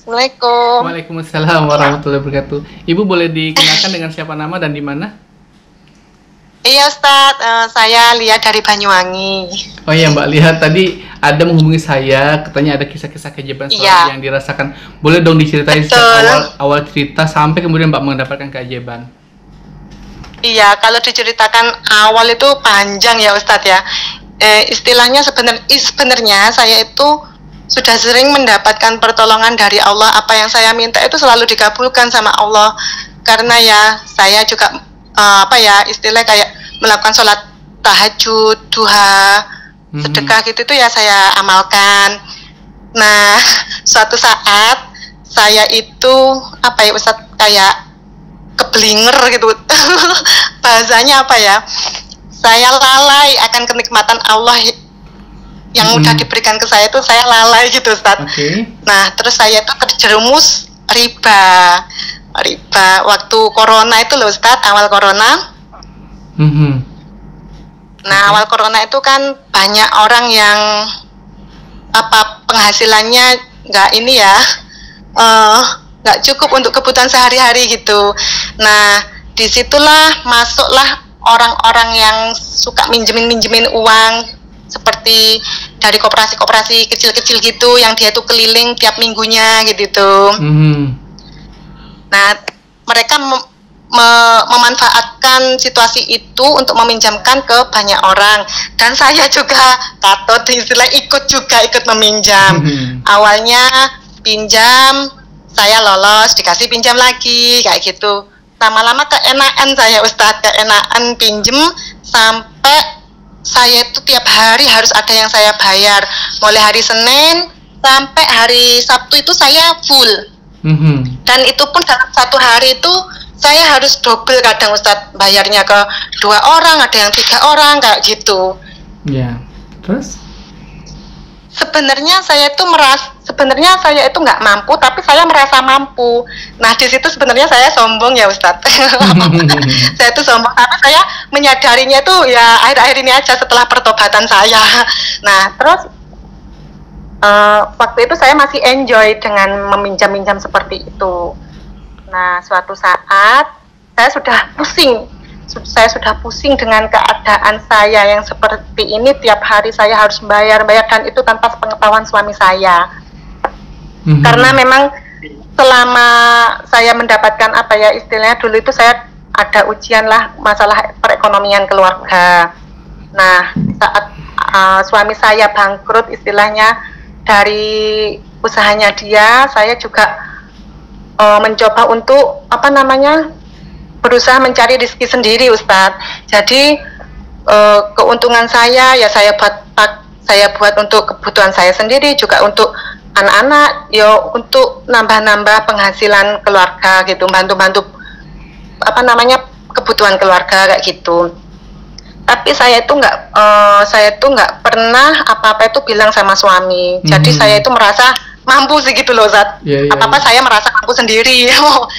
Assalamualaikum. Waalaikumsalam warahmatullahi wabarakatuh. Ibu boleh dikenalkan dengan siapa nama dan di mana? Iya Ustadz, saya Lia dari Banyuwangi. Oh iya Mbak, lihat tadi ada menghubungi saya, katanya ada kisah-kisah keajaiban Iya. yang dirasakan. Boleh dong diceritain sejak Betul. awal cerita sampai kemudian Mbak mendapatkan keajaiban. Iya, kalau diceritakan awal itu panjang ya Ustadz ya. Istilahnya sebenarnya saya itu sudah sering mendapatkan pertolongan dari Allah. Apa yang saya minta itu selalu dikabulkan sama Allah. Karena ya saya juga istilah kayak melakukan sholat tahajud, duha, sedekah gitu itu ya saya amalkan. Nah, suatu saat saya itu Ustadz, kayak keblinger gitu. Bahasanya apa ya? Saya lalai akan kenikmatan Allah yang udah diberikan ke saya itu, saya lalai gitu Ustadz. Oke. Nah, terus saya itu terjerumus riba waktu corona itu loh Ustadz, awal corona. Nah, awal corona itu kan banyak orang yang penghasilannya nggak cukup untuk kebutuhan sehari-hari gitu. Nah, disitulah masuklah orang-orang yang suka minjemin uang, seperti dari koperasi kecil-kecil gitu, yang dia tuh keliling tiap minggunya gitu. Nah, mereka memanfaatkan situasi itu untuk meminjamkan ke banyak orang, dan saya juga katut, istilah ikut meminjam. Awalnya pinjam, saya lolos, dikasih pinjam lagi kayak gitu. Lama-lama keenaan saya Ustadz, keenaan pinjem, sampai saya itu tiap hari harus ada yang saya bayar. Mulai hari Senin sampai hari Sabtu itu saya full. Dan itu pun dalam satu hari itu saya harus double kadang Ustadz, bayarnya ke 2 orang, ada yang 3 orang kayak gitu. Ya, terus? Sebenarnya saya itu nggak mampu, tapi saya merasa mampu. Nah, di situ sebenarnya saya sombong ya Ustadz. Saya itu sombong, tapi saya menyadarinya tuh ya akhir-akhir ini aja setelah pertobatan saya. Nah, terus waktu itu saya masih enjoy dengan meminjam-minjam seperti itu. Nah, suatu saat saya sudah pusing dengan keadaan saya yang seperti ini. Tiap hari saya harus bayar, dan itu tanpa pengetahuan suami saya. Karena memang selama saya mendapatkan istilahnya dulu itu saya ada ujian lah masalah perekonomian keluarga. Nah, saat suami saya bangkrut istilahnya dari usahanya dia, saya juga mencoba untuk berusaha mencari rezeki sendiri Ustadz. Jadi keuntungan saya ya saya buat untuk kebutuhan saya sendiri, juga untuk anak-anak, ya untuk nambah-nambah penghasilan keluarga gitu, bantu-bantu kebutuhan keluarga kayak gitu. Tapi saya itu nggak pernah apa-apa itu bilang sama suami. Jadi saya itu merasa mampu sih gitu loh Ustadz. Apa-apa saya merasa mampu sendiri.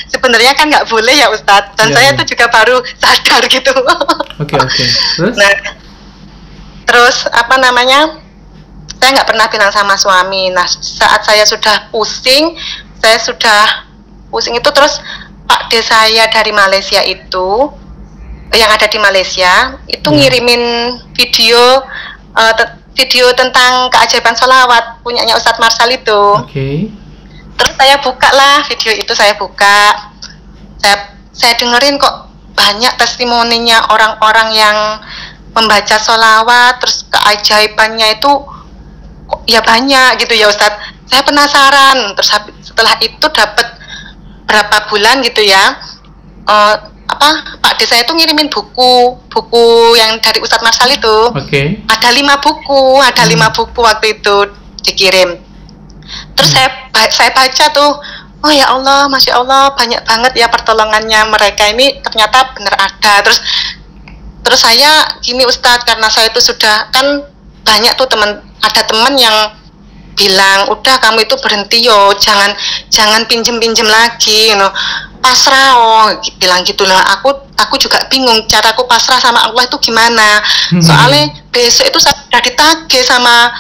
Sebenarnya kan nggak boleh ya Ustadz. Dan saya tuh juga baru sadar gitu. Oke. Terus? Nah, terus saya nggak pernah bilang sama suami. Nah, saat saya sudah pusing itu, terus Pak D saya dari Malaysia itu, yang ada di Malaysia itu ngirimin video tentang keajaiban sholawat punyanya Ustadz Marsal itu. Terus saya buka lah video itu, saya dengerin kok banyak testimoninya orang-orang yang membaca sholawat, terus keajaibannya itu kok ya banyak gitu ya Ustadz. Saya penasaran. Terus setelah itu dapat berapa bulan gitu ya, Pak D saya itu ngirimin buku yang dari Ustadz Marsal itu. Ada 5 buku waktu itu dikirim. Terus saya baca tuh, oh ya Allah, Masya Allah, banyak banget ya pertolongannya mereka ini, ternyata bener ada. Terus saya gini Ustadz, karena saya itu sudah kan banyak tuh ada teman yang bilang, udah kamu itu berhenti yo, jangan pinjem lagi, pasrah bilang gitu lah. Aku juga bingung caraku pasrah sama Allah itu gimana. Soalnya besok itu saya sudah ditagih sama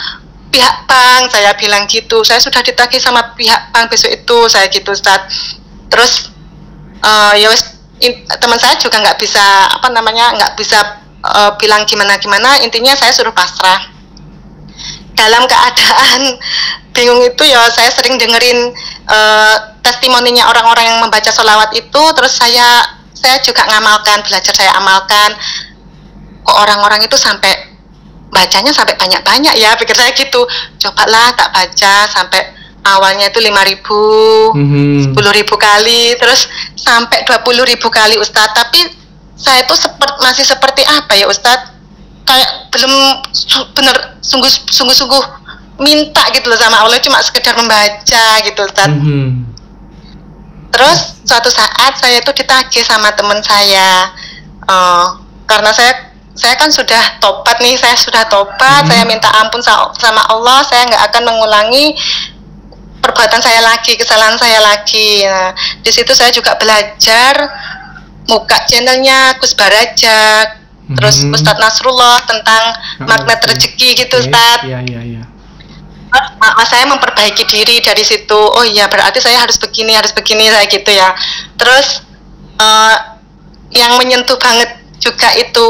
pihak bank, saya bilang gitu. Saya sudah ditagih sama pihak bank besok itu, saya gitu Ustaz. Terus ya wes, teman saya juga nggak bisa nggak bisa bilang gimana, intinya saya suruh pasrah. Dalam keadaan bingung itu ya saya sering dengerin testimoninya orang-orang yang membaca sholawat itu, terus saya juga ngamalkan, belajar saya amalkan. Kok orang-orang itu sampai bacanya sampai banyak-banyak ya, pikir saya gitu. Cobalah tak baca sampai awalnya itu 5.000, 10.000 kali, terus sampai 20.000 kali Ustadz. Tapi saya itu masih seperti apa ya Ustadz, kayak belum bener sungguh-sungguh minta gitu loh sama Allah, cuma sekedar membaca gitu Ustadz. Terus suatu saat saya itu ditagih sama teman saya, karena saya kan sudah tobat nih, saya minta ampun sama Allah, saya nggak akan mengulangi perbuatan saya lagi, kesalahan saya lagi. Nah, di situ saya juga belajar, buka channelnya Gus Barajak, terus Ustadz Nasrullah tentang magnet rezeki gitu Ustadz. Iya. Saya memperbaiki diri dari situ. Oh iya, berarti saya harus begini saya gitu ya. Terus yang menyentuh banget juga itu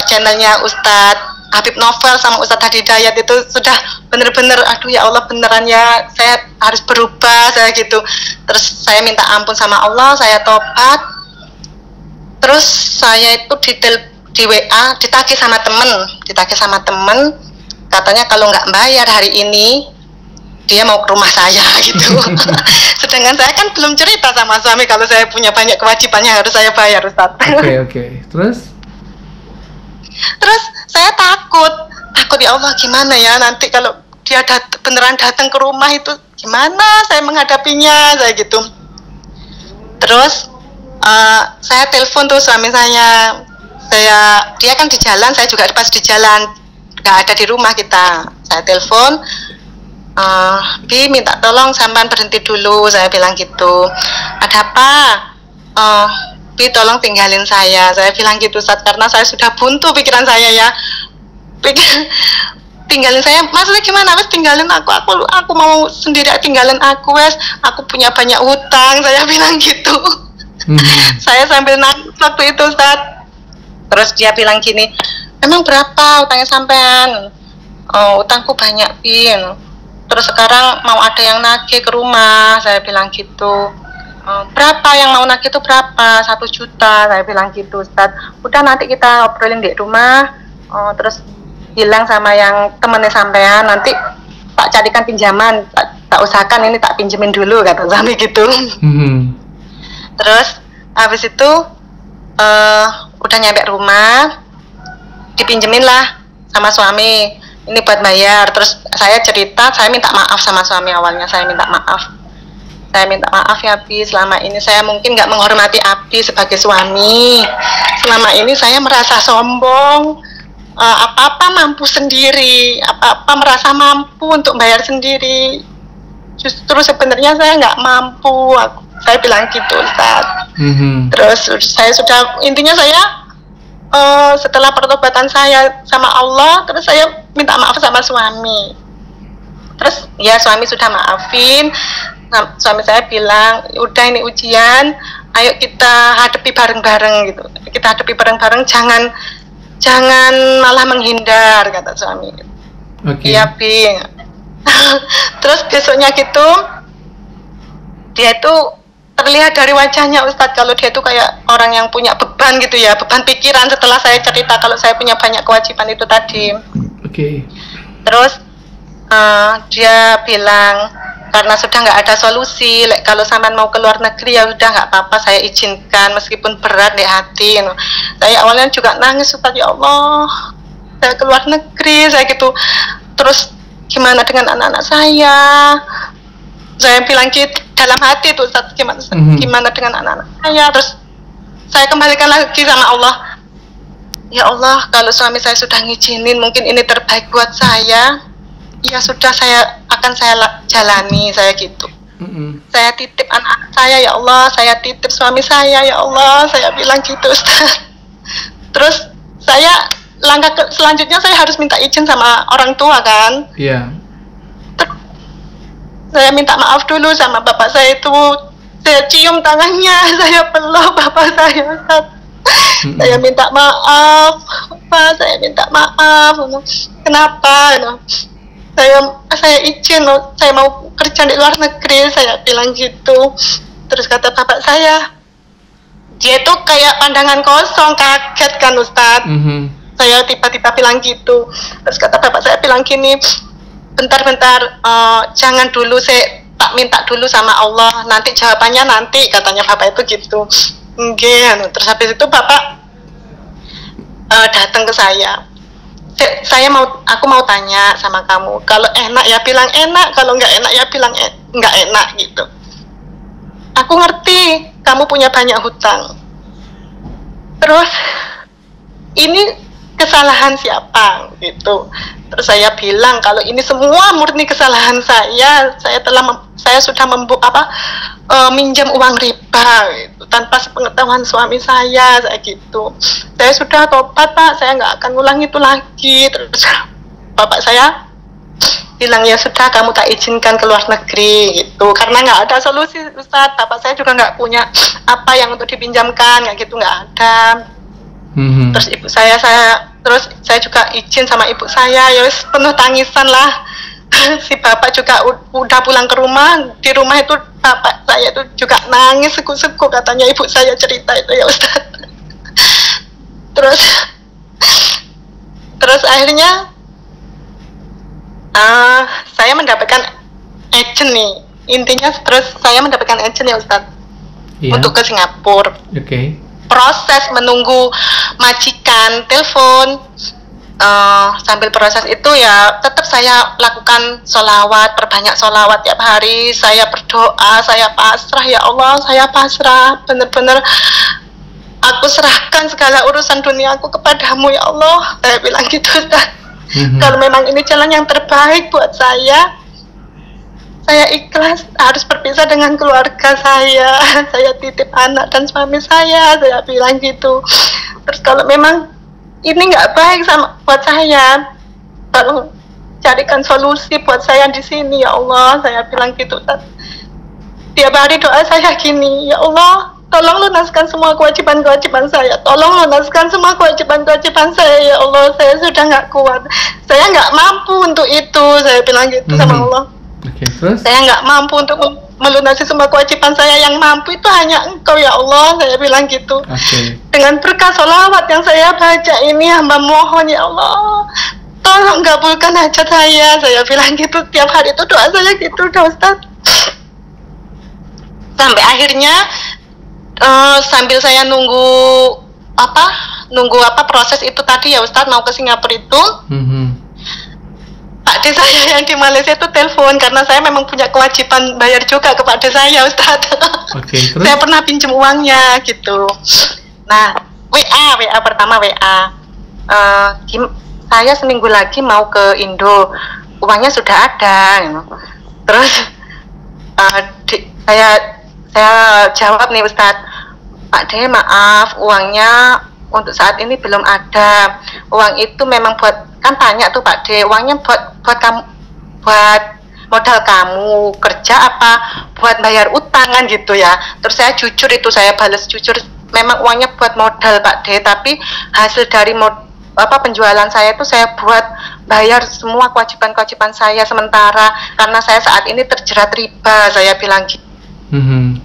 channelnya Ustadz Habib Novel sama Ustadz Hadi Dayat, itu sudah bener-bener aduh ya Allah, beneran ya saya harus berubah, saya gitu. Terus saya minta ampun sama Allah, saya tobat. Terus saya itu di WA ditagih sama temen, katanya kalau nggak bayar hari ini dia mau ke rumah saya gitu. Sedangkan saya kan belum cerita sama suami kalau saya punya banyak kewajiban yang harus saya bayar Ustadz. Oke. Terus saya takut ya Allah, gimana ya nanti kalau dia beneran datang ke rumah itu gimana saya menghadapinya, saya gitu. Terus saya telepon tuh suami saya, dia kan di jalan, saya juga pas di jalan, nggak ada di rumah kita. Saya telepon, Bi minta tolong sampean berhenti dulu, saya bilang gitu. Ada apa? Bi tolong tinggalin saya bilang gitu Ustaz, karena saya sudah buntu pikiran saya ya. Tinggalin saya, maksudnya gimana? Wes tinggalin aku mau sendiri, tinggalin aku wes, aku punya banyak hutang, saya bilang gitu. Saya sambil nangis waktu itu Ustaz. Terus dia bilang gini, emang berapa utangnya sampean? Oh, utangku banyak Bin. Terus sekarang mau ada yang nagih ke rumah, saya bilang gitu. Berapa yang mau nagih itu berapa? 1 juta, saya bilang gitu Ustaz. Udah nanti kita obrolin di rumah. Terus bilang sama yang temennya sampean, nanti tak carikan pinjaman, tak usahakan ini tak pinjemin dulu, kata suami gitu. Terus habis itu udah nyampe rumah, dipinjemin lah sama suami, ini buat bayar. Terus saya cerita, saya minta maaf sama suami awalnya, saya minta maaf ya Abi, selama ini saya mungkin nggak menghormati Abi sebagai suami. Selama ini saya merasa sombong, apa-apa mampu sendiri, apa-apa merasa mampu untuk bayar sendiri. Justru sebenarnya saya nggak mampu, saya bilang gitu Ustaz. Terus intinya saya setelah pertobatan saya sama Allah, terus saya minta maaf sama suami. Terus ya suami sudah maafin. Suami saya bilang, udah ini ujian, ayo kita hadapi bareng-bareng gitu. Kita hadapi bareng-bareng, jangan malah menghindar, kata suami. Iya Bi. Terus besoknya gitu, dia itu terlihat dari wajahnya Ustadz, kalau dia itu kayak orang yang punya beban gitu ya, beban pikiran setelah saya cerita kalau saya punya banyak kewajiban itu tadi. Terus dia bilang, karena sudah nggak ada solusi, kalau sampean mau ke luar negeri ya udah nggak apa-apa, saya izinkan meskipun berat di hati. Saya awalnya juga nangis, Ustaz, ya Allah, saya ke luar negeri, saya gitu. Terus gimana dengan anak-anak saya? Saya bilang gitu dalam hati tuh, Ustaz, gimana dengan anak-anak saya? Terus saya kembalikan lagi sama Allah. Ya Allah, kalau suami saya sudah ngizinin, mungkin ini terbaik buat saya. Ya sudah, saya jalani, saya gitu. Saya titip anak saya, ya Allah, saya titip suami saya, ya Allah, saya bilang gitu Ustaz. Terus saya langkah selanjutnya saya harus minta izin sama orang tua kan. Saya minta maaf dulu sama bapak saya itu. Saya cium tangannya, saya peluk bapak saya, Ustaz. Saya minta maaf, Pak, saya minta maaf. Kenapa? Saya izin, saya mau kerja di luar negeri, saya bilang gitu. Terus kata bapak saya, dia tuh kayak pandangan kosong, kaget kan Ustadz. Saya tiba-tiba bilang gitu. Terus kata bapak saya bilang gini, bentar-bentar, jangan dulu, saya tak minta dulu sama Allah, nanti jawabannya nanti, katanya bapak itu gitu. Enggak. Terus habis itu bapak datang ke saya. Aku mau tanya sama kamu, kalau enak ya bilang enak, kalau nggak enak ya bilang nggak enak gitu. Aku ngerti kamu punya banyak hutang. Terus ini kesalahan siapa gitu. Terus saya bilang kalau ini semua murni kesalahan saya sudah minjam uang riba gitu, tanpa sepengetahuan suami saya gitu. Saya sudah tobat Pak, saya nggak akan ulang itu lagi. Terus bapak saya bilang ya sudah, kamu tak izinkan ke luar negeri gitu, karena nggak ada solusi Ustadz. Bapak saya juga nggak punya apa yang untuk dipinjamkan, kayak gitu nggak ada. Terus ibu saya juga izin sama ibu saya, ya wis penuh tangisan lah. Si bapak juga udah pulang ke rumah, di rumah itu bapak saya itu juga nangis sekuk-sekuk, katanya ibu saya cerita itu ya Ustaz. Terus akhirnya saya mendapatkan agent nih, intinya terus saya mendapatkan agent ya Ustaz, untuk ke Singapura. Proses menunggu majikan telepon, sambil proses itu ya tetap saya lakukan sholawat, perbanyak sholawat tiap hari. Saya berdoa, saya pasrah, ya Allah saya pasrah, benar-benar aku serahkan segala urusan duniaku kepadamu ya Allah, saya bilang gitu Ustaz. Kalau memang ini jalan yang terbaik buat saya ikhlas harus berpisah dengan keluarga saya titip anak dan suami saya bilang gitu. Terus kalau memang ini nggak baik buat saya, tolong carikan solusi buat saya di sini ya Allah, saya bilang gitu. Tiap hari doa saya gini, ya Allah tolong lunaskan semua kewajiban-kewajiban saya, tolong lunaskan semua kewajiban-kewajiban saya ya Allah, saya sudah nggak kuat, saya nggak mampu untuk itu, saya bilang gitu sama Allah. Terus? Saya nggak mampu untuk melunasi semua kewajiban saya, yang mampu itu hanya Engkau ya Allah, saya bilang gitu. Dengan berkah sholawat yang saya baca ini, hamba mohon ya Allah, tolong kabulkan hajat saya bilang gitu. Tiap hari itu doa saya gitu udah Ustaz. Sampai akhirnya sambil saya nunggu proses itu tadi ya Ustaz, mau ke Singapura itu, Pak D saya yang di Malaysia itu telepon, karena saya memang punya kewajiban bayar juga ke Pak D saya Ustadz. Saya pernah pinjam uangnya gitu. Nah, WA pertama saya seminggu lagi mau ke Indo, uangnya sudah ada gitu. Terus saya jawab nih Ustadz, Pak D maaf, uangnya untuk saat ini belum ada. Uang itu memang kan tanya tuh Pak D, uangnya buat kamu, buat modal kamu kerja apa buat bayar utang kan gitu ya. Terus saya jujur, itu saya balas jujur, memang uangnya buat modal Pak D, tapi hasil dari penjualan saya itu saya buat bayar semua kewajiban-kewajiban saya sementara, karena saya saat ini terjerat riba, saya bilang gitu.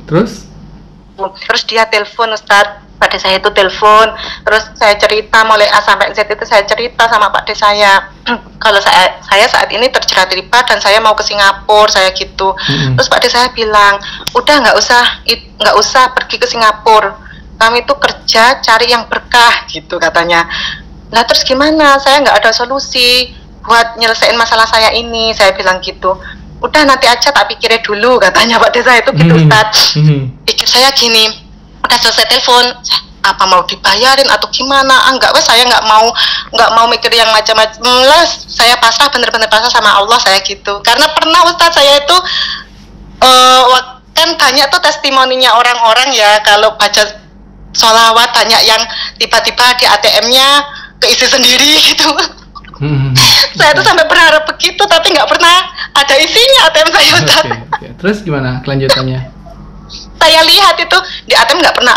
Terus dia telepon Ustadz, Pak D saya itu telepon, terus saya cerita mulai A sampai Z itu saya cerita sama Pak D saya kalau saya saat ini terjerat riba dan saya mau ke Singapura, saya gitu. Terus Pak D saya bilang, udah nggak usah pergi ke Singapura, kami itu kerja cari yang berkah gitu katanya. Nah terus gimana, saya nggak ada solusi buat nyelesain masalah saya ini, saya bilang gitu. Udah nanti aja tak pikirnya dulu katanya Pak D saya itu gitu Ustadz. Pikir saya gini, udah selesai telepon, apa mau dibayarin atau gimana? Enggak, saya nggak mau mikir yang macam-macam lah, saya pasrah, bener-bener pasrah sama Allah, saya gitu. Karena pernah Ustadz saya itu kan banyak tuh testimoninya orang-orang ya, kalau baca sholawat banyak yang tiba-tiba di ATM-nya keisi sendiri gitu. Saya tuh sampai berharap begitu, tapi nggak pernah ada isinya ATM saya Ustaz. Oke. Terus gimana kelanjutannya? Saya lihat itu di ATM nggak pernah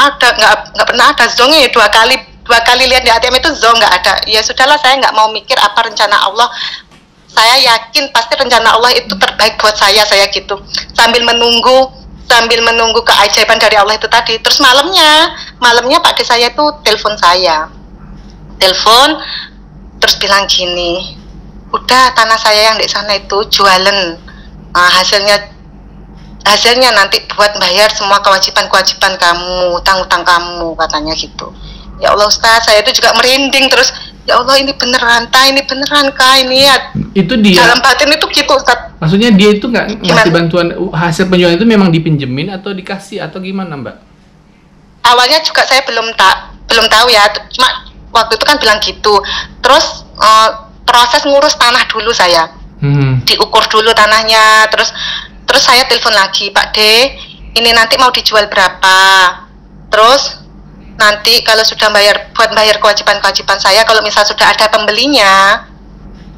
ada zongnya. Dua kali lihat di ATM itu zong nggak ada. Ya sudahlah, saya nggak mau mikir apa rencana Allah. Saya yakin pasti rencana Allah itu terbaik buat saya gitu. Sambil menunggu keajaiban dari Allah itu tadi. Terus malamnya Pak De saya itu telepon terus bilang gini, udah tanah saya yang di sana itu jualan, hasilnya nanti buat bayar semua kewajiban kamu, utang kamu, katanya gitu. Ya Allah Ustaz, saya itu juga merinding terus. Ya Allah, ini beneran kah ini ya? Itu dia. Dalam batin itu gitu Ustaz. Maksudnya dia itu nggak ngasih bantuan, hasil penjualan itu memang dipinjemin atau dikasih atau gimana Mbak? Awalnya juga saya belum tahu ya, cuma waktu itu kan bilang gitu. Terus proses ngurus tanah dulu saya, diukur dulu tanahnya. Terus saya telepon lagi, Pak De, ini nanti mau dijual berapa? Terus nanti kalau sudah buat bayar kewajiban saya, kalau misal sudah ada pembelinya,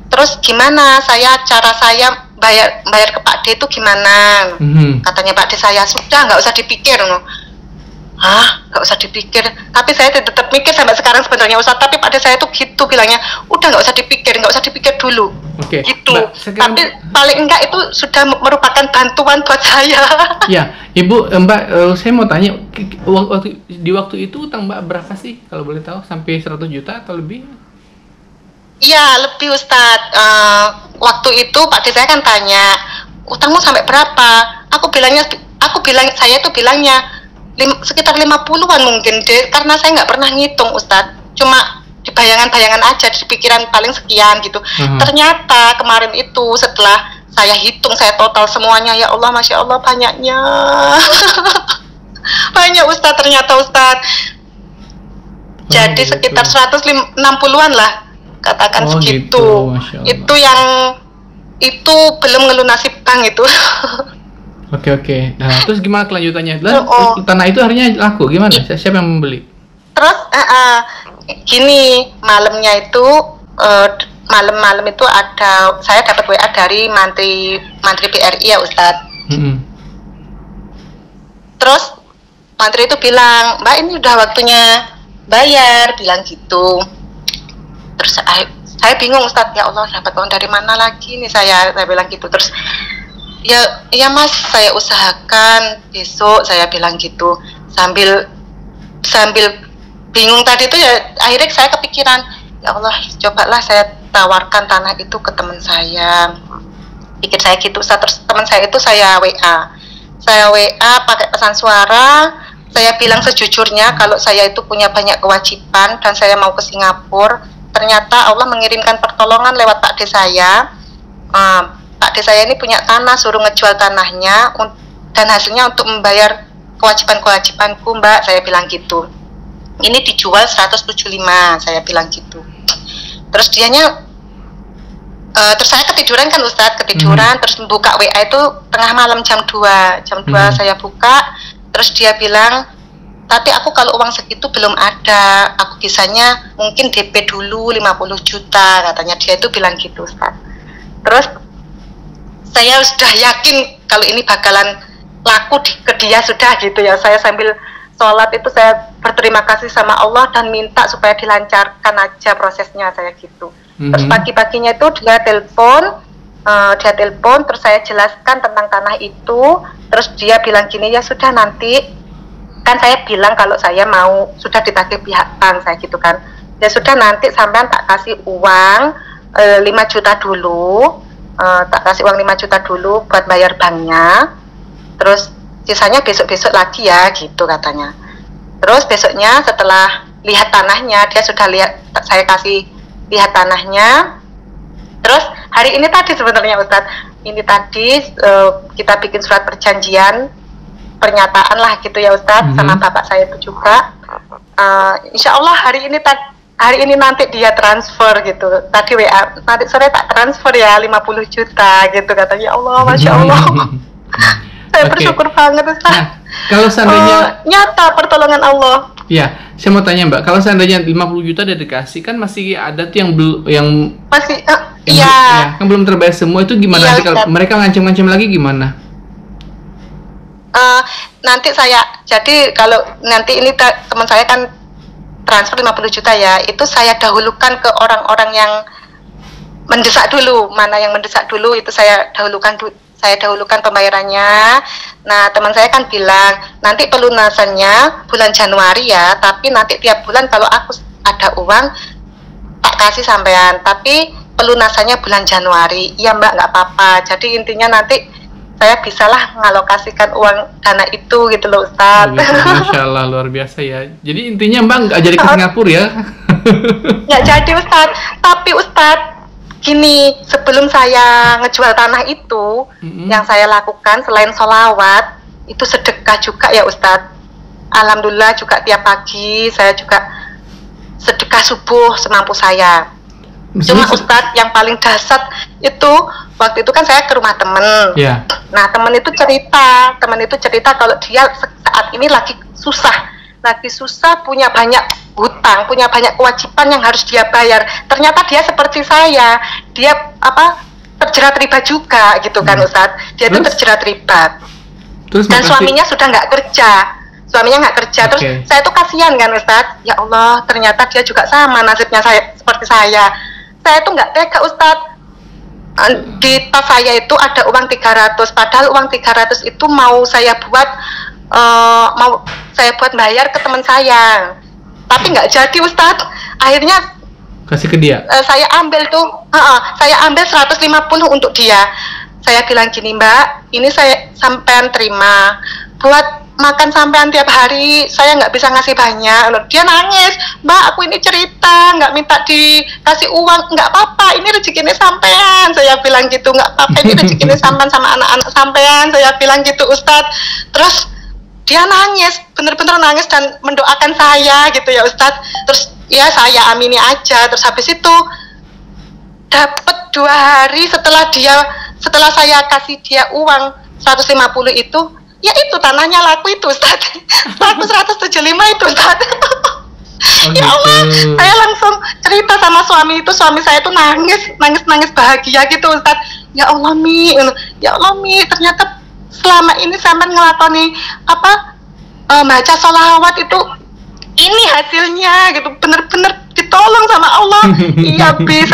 terus gimana cara saya bayar ke Pak De itu gimana? Katanya Pak De saya, sudah nggak usah dipikir. Nggak usah dipikir. Tapi saya tetap mikir sampai sekarang sebenarnya Ustaz. Tapi Pak De saya tuh gitu bilangnya, udah nggak usah dipikir dulu. Oke. Gitu. Mbak, sekarang... Tapi paling enggak itu sudah merupakan bantuan buat saya. Ya, Ibu, Mbak, saya mau tanya, di waktu itu utang Mbak berapa sih kalau boleh tahu? Sampai 100 juta atau lebih? Iya, lebih Ustaz. Waktu itu Pak De saya kan tanya, utangmu sampai berapa? Saya tuh bilangnya sekitar 50-an mungkin deh, karena saya nggak pernah ngitung Ustadz, cuma di bayangan-bayangan aja, di pikiran paling sekian gitu. Ternyata kemarin itu setelah saya hitung, saya total semuanya, ya Allah, Masya Allah, banyaknya. Banyak Ustadz, ternyata Ustadz. Jadi sekitar 160-an lah, katakan segitu. Gitu, itu belum ngelunasi bank itu. Oke. Nah, terus gimana kelanjutannya? Tanah itu akhirnya laku, gimana? Siapa yang membeli? Terus gini, malamnya itu malam itu saya dapat WA dari Mantri BRI ya Ustadz. Terus Mantri itu bilang, Mbak, ini udah waktunya bayar, bilang gitu. Terus saya bingung Ustadz, ya Allah, dapat uang dari mana lagi nih saya bilang gitu. Terus ya Mas, saya usahakan besok, saya bilang gitu, sambil bingung tadi itu ya. Akhirnya saya kepikiran, ya Allah, cobalah saya tawarkan tanah itu ke teman saya, pikir saya gitu. Terus teman saya itu saya WA pakai pesan suara. Saya bilang sejujurnya kalau saya itu punya banyak kewajiban dan saya mau ke Singapura. Ternyata Allah mengirimkan pertolongan lewat Pak De saya. Pak De saya ini punya tanah, suruh ngejual tanahnya dan hasilnya untuk membayar kewajibanku Mbak, saya bilang gitu. Ini dijual 175, saya bilang gitu. Terus terus saya ketiduran kan Ustadz, terus buka WA itu tengah malam jam 2 saya buka. Terus dia bilang, tapi aku kalau uang segitu belum ada, aku bisanya mungkin DP dulu 50 juta, katanya dia itu bilang gitu Ustadz. Terus saya sudah yakin kalau ini bakalan laku ke dia sudah gitu ya. Saya sambil sholat itu saya berterima kasih sama Allah dan minta supaya dilancarkan aja prosesnya, saya gitu. Terus pagi-paginya itu dia telepon, terus saya jelaskan tentang tanah itu. Terus dia bilang gini, ya sudah nanti, kan saya bilang kalau saya mau sudah ditagih pihak bank, saya gitu kan. Ya sudah nanti sampean tak kasih uang 5 juta dulu. Tak kasih uang 5 juta dulu buat bayar banknya, terus sisanya besok-besok lagi ya gitu katanya. Terus besoknya setelah lihat tanahnya, dia sudah lihat, saya kasih lihat tanahnya. Terus hari ini tadi sebenarnya Ustadz, kita bikin surat perjanjian, pernyataan lah gitu ya Ustadz, sama bapak saya itu juga. Insya Allah hari ini nanti dia transfer gitu. Tadi WA, nanti sore tak transfer ya 50 juta gitu katanya. Allah, Masya Allah. Saya bersyukur banget Ustaz. Nah, kalau seandainya nyata pertolongan Allah. Ya, saya mau tanya Mbak, kalau seandainya 50 juta udah dikasih, kan masih ada tuh yang masih Iya. Kan belum terbayar semua itu gimana? Iya, Nanti kalau Ustaz. mereka ngancam-ngancam lagi gimana? Nanti jadi kalau nanti ini teman saya kan transfer 50 juta ya, itu saya dahulukan ke orang-orang yang mendesak dulu. Mana yang mendesak dulu itu saya dahulukan pembayarannya. Nah, teman saya kan bilang nanti pelunasannya bulan Januari ya, tapi nanti tiap bulan kalau aku ada uang tak kasih sampean, tapi pelunasannya bulan Januari. Iya Mbak, nggak apa-apa. Jadi intinya nanti saya bisalah ngalokasikan uang dana itu gitu loh Ustadz. Masya Allah, luar biasa ya. Jadi intinya Mbak nggak jadi ke Singapura ya? Nggak jadi Ustadz. Tapi Ustadz, gini, sebelum saya ngejual tanah itu, yang saya lakukan selain sholawat, itu sedekah juga ya Ustadz. Alhamdulillah juga tiap pagi saya juga sedekah subuh semampu saya. Cuma Ustadz yang paling dahsyat itu waktu itu kan saya ke rumah temen. Yeah. Nah temen itu cerita kalau dia saat ini lagi susah, punya banyak hutang, punya banyak kewajiban yang harus dia bayar. Ternyata dia seperti saya, dia terjerat riba juga gitu kan Ustadz. Dia itu terjerat riba. Dan suaminya sudah nggak kerja. Terus saya tuh kasihan kan Ustadz. Ya Allah, ternyata dia juga sama nasibnya seperti saya. Saya tuh nggak tega Ustadz. Di tas saya itu ada uang 300, padahal uang 300 itu mau saya buat bayar ke teman saya, tapi nggak jadi Ustadz. Akhirnya kasih ke dia. Saya ambil 150 untuk dia. Saya bilang gini, Mbak, ini saya sampean terima buat makan sampean tiap hari, saya nggak bisa ngasih banyak. Dia nangis, Mbak, aku ini cerita, nggak minta dikasih uang, nggak apa-apa, ini rezekinya sampean. Saya bilang gitu, nggak apa-apa, ini rezekinya sampean sama anak-anak sampean. Saya bilang gitu Ustadz. Terus dia nangis, bener-bener nangis dan mendoakan saya gitu ya Ustadz. Terus ya saya amini aja. Terus habis itu dapat 2 hari setelah saya kasih dia uang 150 itu, ya itu tanahnya laku itu Ustadz. Laku 175 itu Ustadz. Ya Allah, saya langsung cerita sama suami saya itu nangis bahagia gitu Ustadz. Ya Allah Mi, ternyata selama ini sampai ngelakoni baca sholawat itu, ini hasilnya gitu, bener-bener ditolong sama Allah. Iya Bi,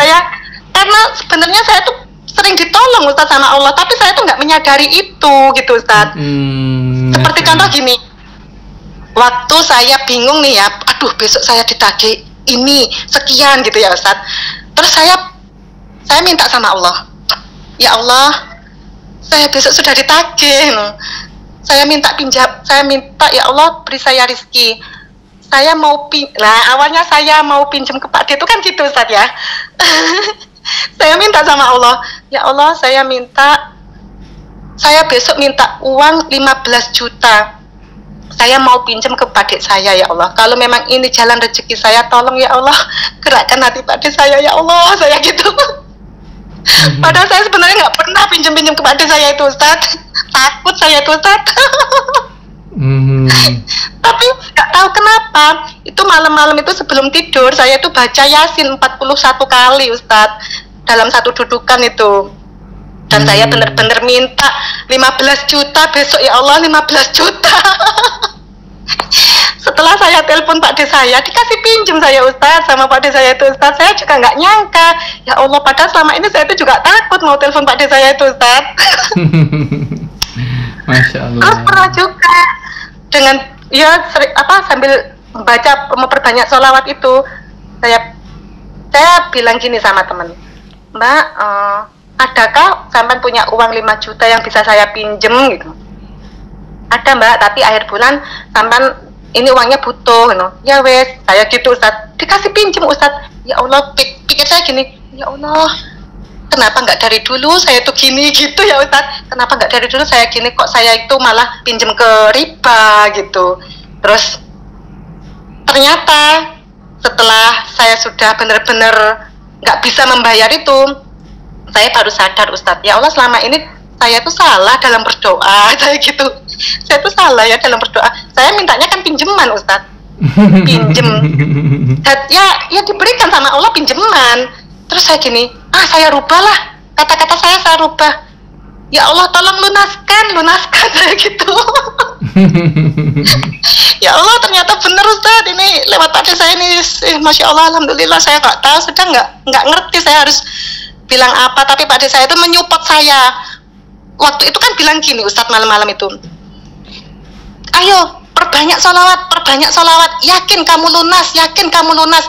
karena sebenarnya saya tuh sering ditolong Ustadz sama Allah, tapi saya tuh nggak menyadari itu gitu Ustadz. Seperti contoh gini, waktu saya bingung nih ya, aduh besok saya ditagih ini sekian gitu ya Ustadz. Terus saya minta sama Allah, ya Allah, saya besok sudah ditagih, saya minta ya Allah beri saya rezeki. Saya mau awalnya saya mau pinjam ke Pak D itu kan gitu Ustadz ya. Saya minta sama Allah, ya Allah, saya besok minta uang 15 juta. Saya mau pinjam ke Pak D saya ya Allah. Kalau memang ini jalan rezeki saya, tolong ya Allah, gerakkan hati Pak D saya ya Allah, saya gitu. Padahal saya sebenarnya nggak pernah pinjam-pinjam ke Pak D saya itu Ustadz. Takut saya itu Ustadz. Tapi nggak tahu kenapa itu malam-malam itu sebelum tidur saya itu baca Yasin 41 kali Ustadz dalam satu dudukan itu. Dan saya benar-benar minta 15 juta besok ya Allah, 15 juta. Setelah saya telepon Pak D saya, dikasih pinjam saya Ustadz sama Pak D saya itu Ustadz. Saya juga nggak nyangka, ya Allah, padahal selama ini saya itu juga takut mau telepon Pak D saya itu Ustadz. Masya Allah. Terus pernah juga dengan sambil memperbanyak sholawat itu, saya bilang gini sama teman, Mbak, adakah sampean punya uang 5 juta yang bisa saya pinjem gitu? Ada Mbak, tapi akhir bulan sampean ini uangnya butuh gitu. Ya wes, saya gitu Ustadz, dikasih pinjem Ustadz. Ya Allah, pikir saya gini, ya Allah, kenapa nggak dari dulu saya tuh gini gitu ya Ustadz? Kenapa nggak dari dulu saya gini, kok saya itu malah pinjem ke riba gitu? Terus ternyata setelah saya sudah benar-benar nggak bisa membayar itu, saya baru sadar Ustadz, ya Allah, selama ini saya tuh salah dalam berdoa. Saya gitu, saya tuh salah ya dalam berdoa. Saya mintanya kan pinjeman Ustadz, pinjem, dan ya diberikan sama Allah pinjeman. Terus saya gini, saya rubahlah, kata-kata saya rubah. Ya Allah, tolong lunaskan saya gitu. Ya Allah, ternyata benar Ustaz, ini lewat adik saya ini, Masya Allah, Alhamdulillah, saya nggak tahu, sudah nggak ngerti saya harus bilang apa, tapi Pak Ade saya itu menyupport saya. Waktu itu kan bilang gini Ustaz malam-malam itu, ayo perbanyak sholawat, yakin kamu lunas,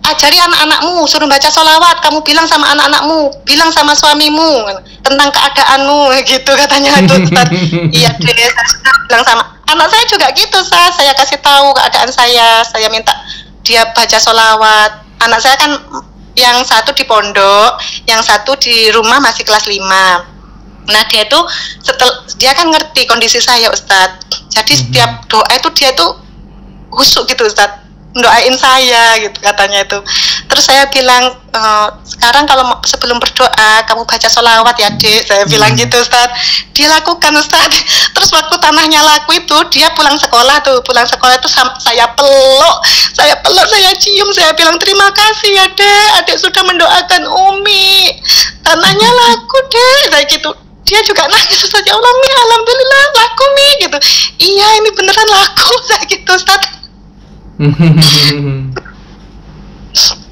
ajari anak-anakmu, suruh baca sholawat, kamu bilang sama anak-anakmu, bilang sama suamimu tentang keadaanmu, gitu katanya itu Ustaz. Iya deh, saya sudah bilang sama anak saya juga gitu, saya kasih tahu keadaan saya minta dia baca sholawat. Anak saya kan yang satu di pondok, yang satu di rumah masih kelas 5. Nah dia itu dia kan ngerti kondisi saya Ustadz. Jadi setiap doa itu dia itu husuk gitu Ustadz, doain saya gitu katanya itu. Terus saya bilang, sekarang kalau sebelum berdoa kamu baca sholawat ya Dek, saya bilang gitu Ustadz. Dia lakukan Ustadz. Terus waktu tanahnya laku itu dia pulang sekolah itu saya peluk, saya cium, saya bilang terima kasih ya Dek, Adek sudah mendoakan Umi, tanahnya laku Dek, saya gitu. Dia juga nangis Ustaz, ya Allah Mi, alhamdulillah laku Mi gitu. Iya ini beneran laku, saya gitu Ustaz.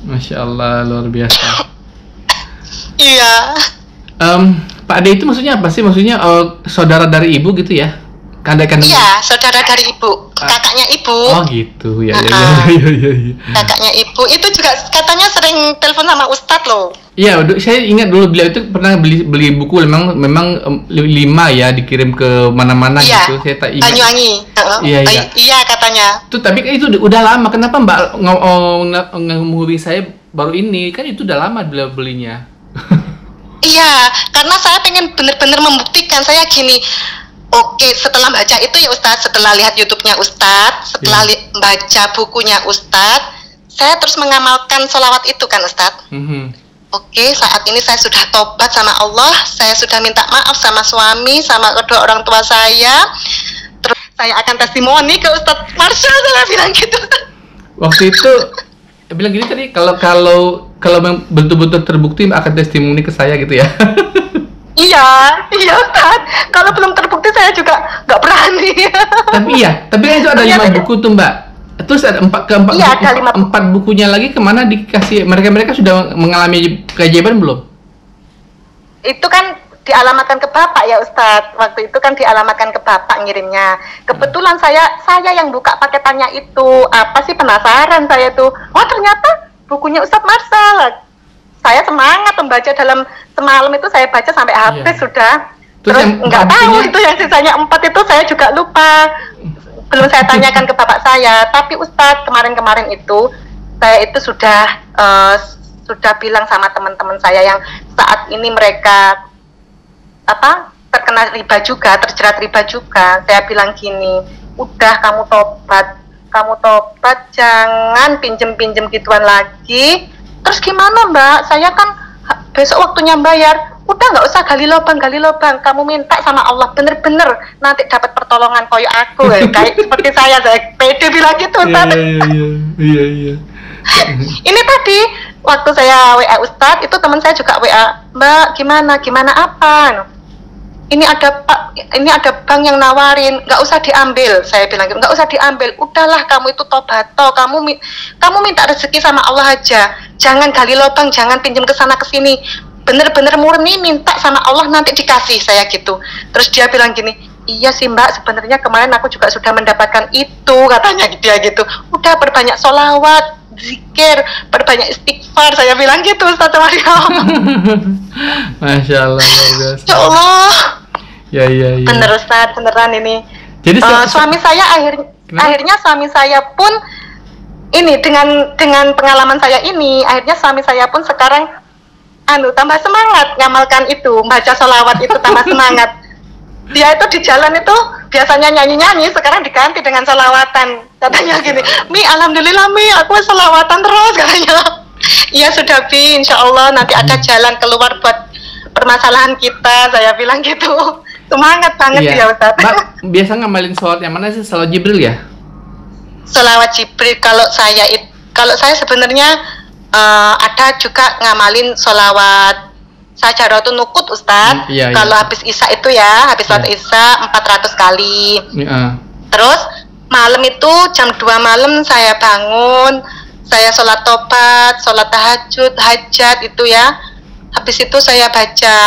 Masya Allah, luar biasa. Iya. Pak Ade itu maksudnya apa sih? Maksudnya saudara dari ibu gitu ya? Kandang. Iya, saudara dari ibu, kakaknya ibu. Oh gitu, ya. Kakaknya ibu itu juga katanya sering telepon sama Ustadz loh. Iya, saya ingat dulu beliau itu pernah beli buku, memang 5 ya dikirim ke mana-mana iya, gitu. Saya tak ingat. Banyuwangi. Iya katanya. Tuh tapi itu udah lama. Kenapa Mbak menghubungi saya baru ini? Kan itu udah lama beliau belinya. Iya, karena saya pengen bener-bener membuktikan saya gini. Oke, setelah baca itu ya Ustadz, setelah lihat YouTube-nya Ustadz, setelah baca bukunya Ustadz, saya terus mengamalkan sholawat itu kan Ustadz. Oke, saat ini saya sudah tobat sama Allah, saya sudah minta maaf sama suami, sama kedua orang tua saya. Terus saya akan testimoni ke Ustadz Marsha, saya bilang gitu. Waktu itu bilang gini tadi, kalau betul-betul terbukti akan testimoni ke saya gitu ya. Iya Ustaz. Kalau belum terbukti saya juga nggak berani. Tapi kan itu ada 5 buku tuh Mbak. Terus ada 4 bukunya lagi kemana dikasih? Mereka sudah mengalami keajaiban belum? Itu kan dialamatkan ke Bapak ya Ustadz. Waktu itu kan dialamatkan ke Bapak ngirimnya. Kebetulan saya yang buka paketannya itu. Apa sih, penasaran saya tuh. Oh ternyata bukunya Ustadz Marsha. Saya semangat membaca, dalam semalam itu saya baca sampai habis sudah. Terus nggak tahu itu yang sisanya 4 itu saya juga lupa. Belum saya tanyakan ke bapak saya. Tapi Ustadz kemarin itu saya itu sudah bilang sama teman-teman saya yang saat ini mereka terkena riba juga, terjerat riba juga. Saya bilang gini, udah kamu tobat, jangan pinjem gituan lagi. Terus gimana Mbak? Saya kan besok waktunya bayar. Udah nggak usah gali lubang. Kamu minta sama Allah bener-bener nanti dapat pertolongan koyo aku ya. Kayak seperti saya pede bilang gitu Ustaz. Iya. Ini tadi waktu saya WA Ustadz itu teman saya juga WA, Mbak gimana apa? Ini ada bank yang nawarin, nggak usah diambil. Saya bilang gitu, nggak usah diambil. Udahlah kamu itu tobato, kamu minta rezeki sama Allah aja. Jangan gali lubang, jangan pinjam ke sana ke sini. Bener-bener murni minta sama Allah nanti dikasih, saya gitu. Terus dia bilang gini, iya sih Mbak, sebenarnya kemarin aku juga sudah mendapatkan itu, katanya dia gitu. Udah perbanyak sholawat, zikir, perbanyak istighfar, saya bilang gitu Ustaz Mario. Masya Allah, luar biasa. Ya Allah. Ya. Bener Ustaz, beneran ini. Jadi suami saya akhirnya suami saya pun ini dengan pengalaman saya ini, akhirnya suami saya pun sekarang tambah semangat ngamalkan itu, baca sholawat itu tambah semangat. Dia itu di jalan itu biasanya nyanyi-nyanyi, sekarang diganti dengan sholawatan. Katanya gini, Mi alhamdulillah Mi, aku sholawatan terus katanya. Iya sudah Bi, insya Allah nanti ada jalan keluar buat permasalahan kita, saya bilang gitu. Semangat banget ya Ustaz. Mbak, biasa ngamalin sholawat yang mana sih? Sholawat Jibril ya? Sholawat Jibril. Kalau saya sebenarnya ada juga ngamalin sholawat Sajaratun Nukut Ustadz. Kalau habis Isya itu ya, habis sholat Isya 400 kali. Terus malam itu jam 2 malam saya bangun, saya sholat tobat, sholat tahajud, hajat itu ya. Habis itu saya baca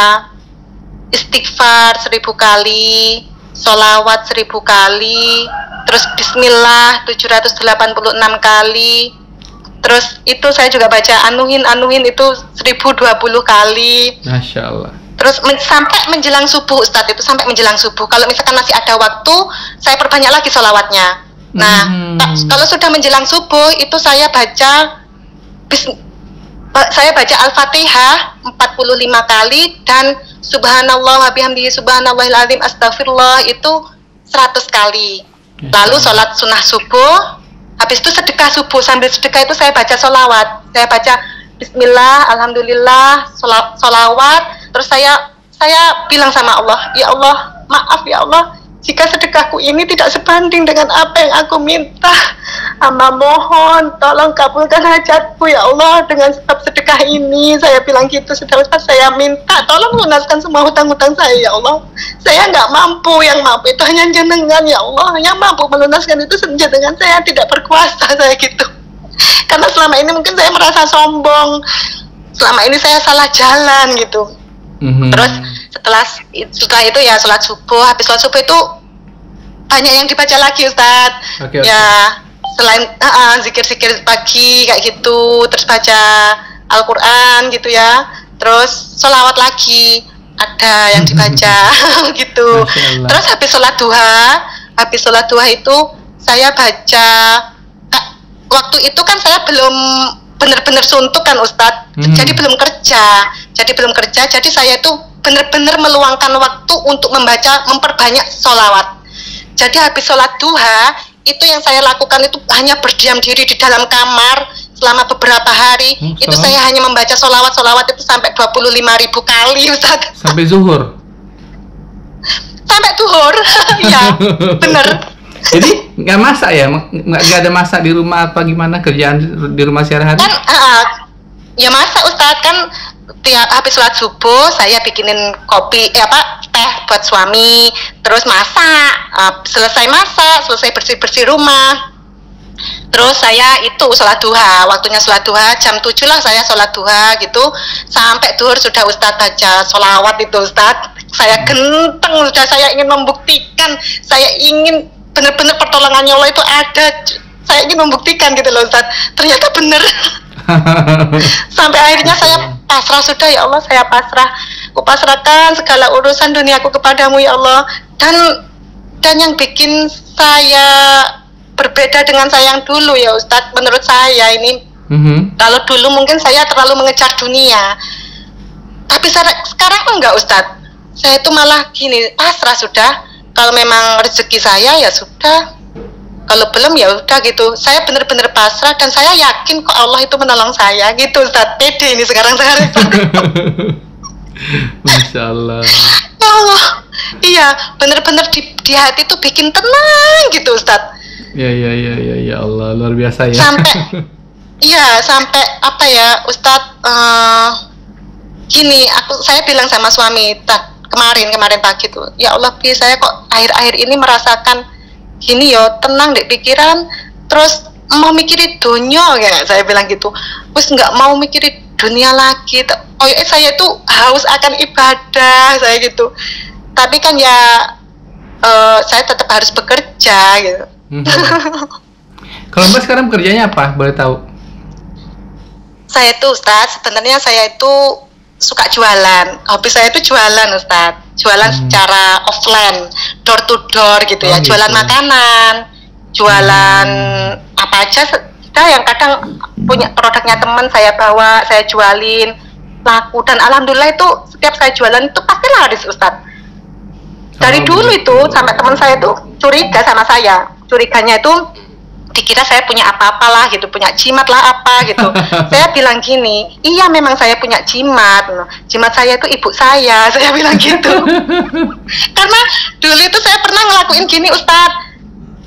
istighfar 1000 kali, sholawat 1000 kali, terus bismillah 786 kali. Terus itu saya juga baca anuhin itu 1020 kali. Masya Allah. Terus sampai menjelang subuh Ustadz, itu sampai menjelang subuh. Kalau misalkan masih ada waktu, saya perbanyak lagi sholawatnya. Nah, kalau sudah menjelang subuh itu saya baca Al-Fatihah 45 kali dan subhanallah wa bihamdihi subhanallahil azim astagfirullah itu 100 kali. Lalu sholat sunnah subuh, habis itu sedekah subuh. Sambil sedekah itu saya baca sholawat, saya baca bismillah, alhamdulillah, sholawat. Terus saya bilang sama Allah, ya Allah, maaf ya Allah jika sedekahku ini tidak sebanding dengan apa yang aku minta. Hamba mohon tolong kabulkan hajatku ya Allah dengan sebab sedekah ini. Saya bilang gitu, saudara-saudara, saya minta tolong lunaskan semua hutang-hutang saya ya Allah. Saya nggak mampu, yang mampu itu hanya jenengan ya Allah, yang mampu melunaskan itu jenengan, saya tidak berkuasa, saya gitu. Karena selama ini mungkin saya merasa sombong, selama ini saya salah jalan gitu. Terus setelah itu ya sholat subuh, habis sholat subuh itu banyak yang dibaca lagi Ustadz. Ya selain zikir-zikir pagi kayak gitu, terus baca Al-Quran gitu ya, terus sholawat lagi ada yang dibaca gitu. Terus habis sholat duha itu saya baca, waktu itu kan saya belum benar-benar suntuk kan Ustadz, jadi belum kerja, jadi saya itu benar-benar meluangkan waktu untuk memperbanyak sholawat. Jadi habis sholat duha itu yang saya lakukan itu hanya berdiam diri di dalam kamar selama beberapa hari. Itu saya hanya membaca sholawat itu sampai 25.000 kali Ustadz. Sampai zuhur? Sampai zuhur, ya bener. Jadi nggak masak ya? Nggak ada masak di rumah apa gimana kerjaan di rumah sehari-hari? Kan ya masak Ustadz, kan tiap habis sholat subuh saya bikinin kopi teh buat suami, terus masak, selesai bersih-bersih rumah, terus saya itu sholat duha, waktunya sholat duha jam 7 lah saya sholat duha gitu, sampai duhur sudah Ustadz baca sholawat itu Ustadz. Saya genteng, sudah saya ingin membuktikan, saya ingin benar-benar pertolongannya Allah itu ada, saya ingin membuktikan gitu loh Ustadz, ternyata benar. Sampai akhirnya saya pasrah, sudah ya Allah, saya pasrah, aku pasrahkan segala urusan duniaku kepadamu ya Allah. Dan yang bikin saya berbeda dengan saya yang dulu ya Ustadz, menurut saya ini, kalau dulu mungkin saya terlalu mengejar dunia, tapi sekarang enggak Ustadz, saya itu malah gini, pasrah sudah. Kalau memang rezeki saya ya sudah, kalau belum ya udah gitu. Saya benar-benar pasrah dan saya yakin kok Allah itu menolong saya gitu Ustadz. Pede ini sekarang. Masya Allah. Ya Allah, iya benar-benar di hati tuh bikin tenang gitu Ustadz. Ya Allah, luar biasa ya. Sampai apa ya Ustadz, gini, saya bilang sama suami kemarin pagi tuh, ya Allah saya kok akhir-akhir ini merasakan gini yo, tenang deh pikiran, terus mau mikirin dunia kayak saya bilang gitu, terus nggak mau mikirin dunia lagi. Oh ya, saya tuh haus akan ibadah saya gitu, tapi kan ya saya tetap harus bekerja gitu. Kalau Mbak sekarang kerjanya apa, boleh tahu? Saya tuh Ustadz, sebenarnya saya itu suka jualan, hobi saya itu jualan Ustadz, jualan secara offline, door to door gitu ya, jualan makanan, jualan apa aja, kita yang kadang punya produknya teman saya bawa, saya jualin, laku, dan alhamdulillah itu setiap saya jualan itu pasti laris Ustadz. Dari dulu itu sampai teman saya tuh curiga sama saya, curiganya itu dikira saya punya apa-apalah gitu, punya jimat lah apa gitu. Saya bilang gini, iya memang saya punya jimat saya itu ibu saya bilang gitu. Karena dulu itu saya pernah ngelakuin gini Ustadz,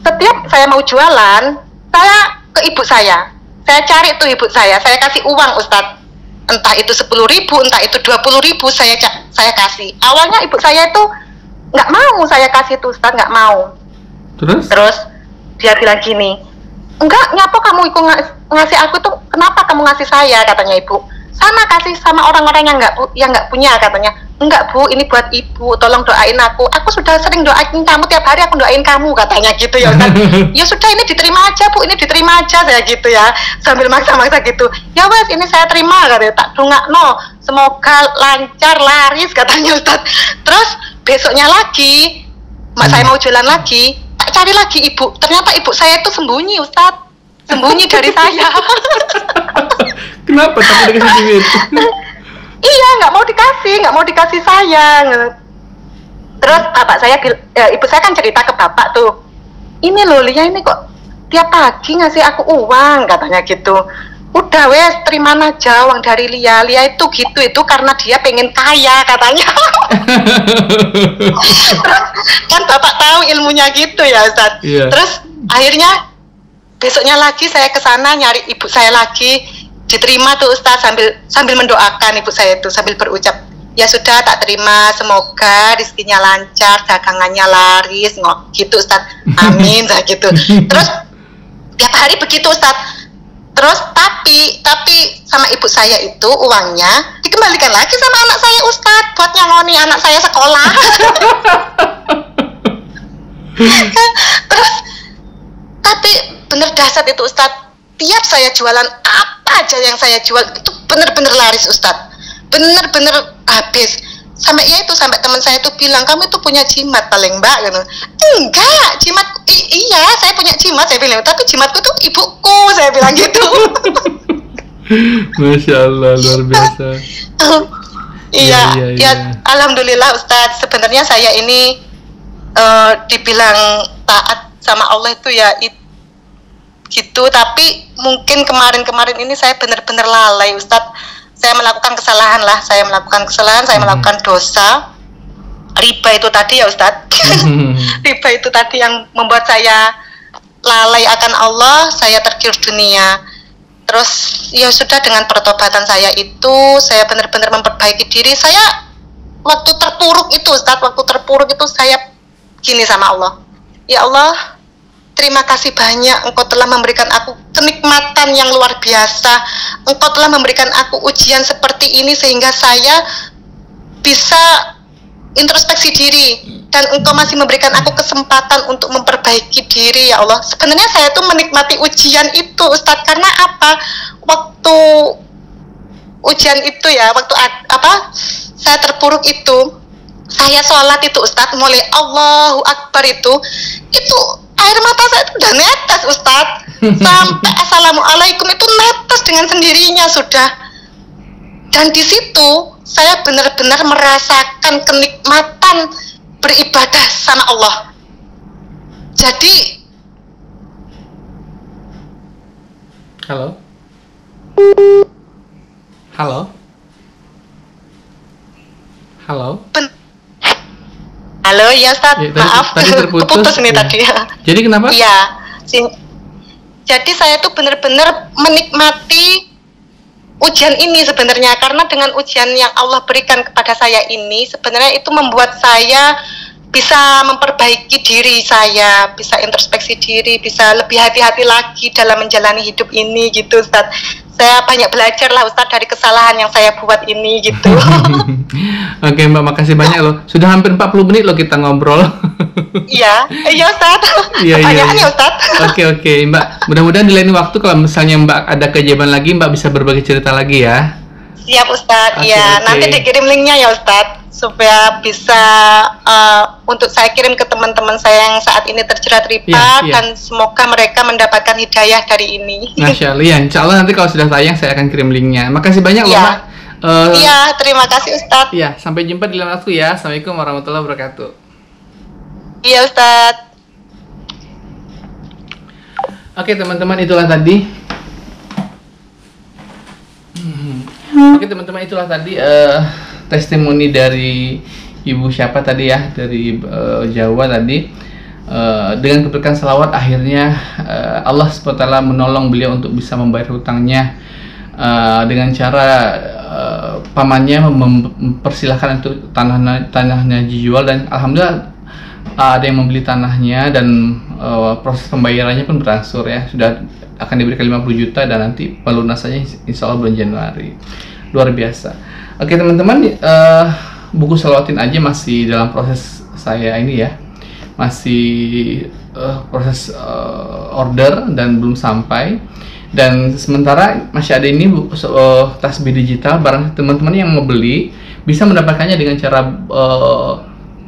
setiap saya mau jualan, saya ke ibu saya Saya cari tuh ibu saya kasih uang Ustadz. Entah itu 10.000, entah itu 20.000, saya kasih. Awalnya ibu saya itu nggak mau saya kasih tuh Ustadz, nggak mau. Terus dia bilang gini, enggak, nyapa kamu ikut ngasih aku tuh, kenapa kamu ngasih saya, katanya ibu. Sana kasih sama orang-orang yang nggak punya, katanya. Enggak Bu, ini buat ibu, tolong doain aku sudah sering doain kamu, tiap hari aku doain kamu, katanya gitu ya Ustaz. Ya sudah, ini diterima aja Bu, ini diterima aja, saya gitu ya, sambil maksa-maksa gitu. Ya wes, ini saya terima, katanya, tak dongakno, semoga lancar, laris, katanya Ustaz. Terus besoknya lagi, saya mau jualan lagi, tak cari lagi ibu, ternyata ibu saya itu sembunyi Ustaz, sembunyi dari saya. Kenapa tak dikasih duit? Iya, nggak mau dikasih saya. Terus bapak saya, ibu saya kan cerita ke bapak tuh, ini loh Lia ini kok tiap pagi ngasih aku uang, katanya gitu. Udah wes, terima aja uang dari Lia itu gitu, itu karena dia pengen kaya, katanya. Terus kan bapak tahu ilmunya gitu ya Ustaz. Yeah. Terus akhirnya besoknya lagi saya ke sana nyari ibu saya lagi. Diterima tuh Ustaz, sambil mendoakan ibu saya itu, sambil berucap, ya sudah tak terima, semoga rezekinya lancar, dagangannya laris, gitu Ustaz, amin, gitu. Terus tiap hari begitu Ustaz. Terus tapi sama ibu saya itu uangnya dikembalikan lagi sama anak saya Ustaz, buat nyangoni anak saya sekolah. Terus tapi bener dahsyat itu Ustaz. Tiap saya jualan, apa aja yang saya jual itu bener-bener laris Ustadz, bener-bener habis. Sampai teman saya itu bilang, kamu itu punya jimat paling Mbak, gitu. Enggak, jimat, iya saya punya jimat, saya bilang, tapi jimatku tuh ibuku, saya bilang gitu. Masya Allah, luar biasa. Iya, alhamdulillah Ustadz. Sebenarnya saya ini dibilang taat sama Allah itu ya gitu, tapi mungkin kemarin ini saya benar-benar lalai Ustadz. Saya melakukan kesalahan, saya melakukan dosa. Riba itu tadi ya Ustadz. Riba itu tadi yang membuat saya lalai akan Allah, saya tergiur dunia. Terus ya sudah, dengan pertobatan saya itu, saya benar-benar memperbaiki diri. Saya waktu terpuruk itu Ustadz, saya gini sama Allah, ya Allah, terima kasih banyak, Engkau telah memberikan aku kenikmatan yang luar biasa. Engkau telah memberikan aku ujian seperti ini sehingga saya bisa introspeksi diri, dan Engkau masih memberikan aku kesempatan untuk memperbaiki diri ya Allah. Sebenarnya saya tuh menikmati ujian itu Ustadz, karena apa? Waktu ujian itu ya, waktu saya terpuruk itu, saya sholat itu Ustadz, mulai Allahu Akbar itu air mata saya itu udah netes Ustadz, sampai Assalamualaikum itu netes dengan sendirinya sudah. Dan di situ saya benar-benar merasakan kenikmatan beribadah sama Allah. Jadi halo halo ya Ustadz, ya, maaf tadi terputus nih ya. tadi. Jadi kenapa? Iya, jadi saya tuh benar-benar menikmati ujian ini sebenarnya, karena dengan ujian yang Allah berikan kepada saya ini sebenarnya itu membuat saya bisa memperbaiki diri saya, bisa introspeksi diri, bisa lebih hati-hati lagi dalam menjalani hidup ini gitu Ustadz. Saya banyak belajar lah Ustadz dari kesalahan yang saya buat ini gitu. Oke Mbak, makasih banyak loh. Sudah hampir 40 menit loh kita ngobrol. Iya Ustadz. Pertanyaan ya Ustadz. Oke Mbak, mudah-mudahan di lain waktu kalau misalnya Mbak ada keajaiban lagi, Mbak bisa berbagi cerita lagi ya. Siap Ustadz, iya. Nanti dikirim linknya ya Ustadz, supaya bisa untuk saya kirim ke teman-teman saya yang saat ini terjerat riba, dan semoga mereka mendapatkan hidayah dari ini. Masya Allah, ya, insya Allah nanti kalau sudah tayang saya akan kirim linknya. Makasih banyak loh Mbak. Iya, terima kasih Ustadz. Iya, sampai jumpa di lain waktu ya. Assalamualaikum warahmatullahi wabarakatuh. Iya Ustadz. Oke teman-teman, itulah tadi. Testimoni dari ibu siapa tadi ya, dari Jawa tadi. dengan keberkahan salawat akhirnya Allah SWT menolong beliau untuk bisa membayar hutangnya dengan cara pamannya mempersilahkan untuk tanahnya dijual, dan alhamdulillah ada yang membeli tanahnya, dan proses pembayarannya pun berangsur ya, sudah akan diberikan 50 juta dan nanti pelunasannya insya Allah bulan Januari. Luar biasa. Oke teman-teman, buku Shalawatin aja masih dalam proses saya ini ya, masih proses order dan belum sampai. Dan sementara masih ada ini tasbih digital, barang teman-teman yang mau beli bisa mendapatkannya dengan cara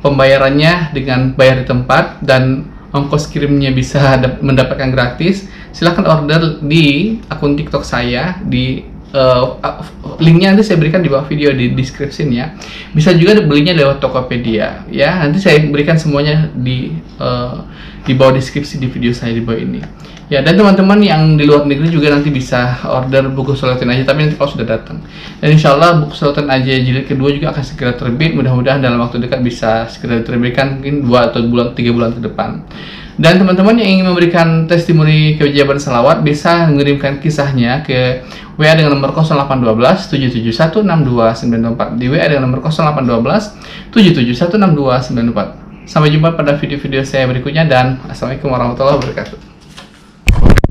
pembayarannya dengan bayar di tempat, dan ongkos kirimnya bisa mendapatkan gratis. Silahkan order di akun TikTok saya, di linknya nanti saya berikan di bawah video di deskripsinya. Bisa juga belinya lewat Tokopedia ya, nanti saya berikan semuanya di bawah deskripsi di video saya di bawah ini ya. Dan teman-teman yang di luar negeri juga nanti bisa order buku Shalawatin aja, tapi nanti kalau sudah datang. Dan insya Allah buku Shalawatin aja jilid kedua juga akan segera terbit, mudah-mudahan dalam waktu dekat bisa segera diterbitkan, mungkin 2 atau 3 bulan ke depan. Dan teman-teman yang ingin memberikan testimoni kewajiban salawat bisa mengirimkan kisahnya ke WA dengan nomor 0812 771 62924, di WA dengan nomor 0812 771 62924. Sampai jumpa pada video-video saya berikutnya, dan assalamualaikum warahmatullahi wabarakatuh.